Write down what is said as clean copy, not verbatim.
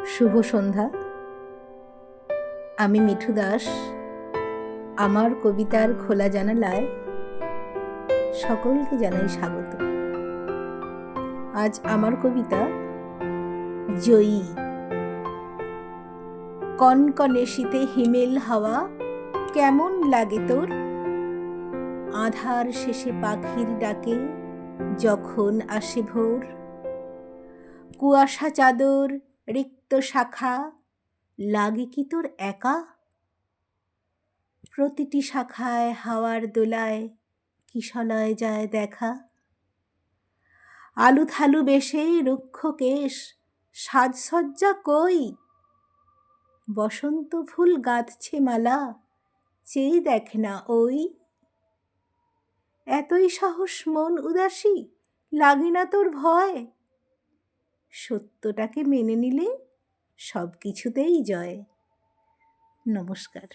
শুভ সন্ধ্যা। আমি মিঠু দাস। আমার কবিতার খোলা জানালায় সকলকে জানাই স্বাগত। আজ আমার কবিতা জয়ী। কনকনে শীতে হিমেল হাওয়া কেমন লাগে তোর? আধার শেষে পাখির ডাকে যখন আসে ভোর। কুয়াশা চাদর রিক্ত শাখা লাগে কি তোর একা? প্রতিটি শাখায় হাওয়ার দোলায় কিশলয় যায় দেখা। আলু থালু বেশে রুক্ষ কেশ সাজসজ্জা কই? বসন্ত ফুল গাঁথছে মালা চেয়ে দেখ না ওই। এতই সাহস মন উদাসী লাগে না তোর ভয়? সত্যটাকে মেনে নিলে সব কিছুতেই জয়। নমস্কার।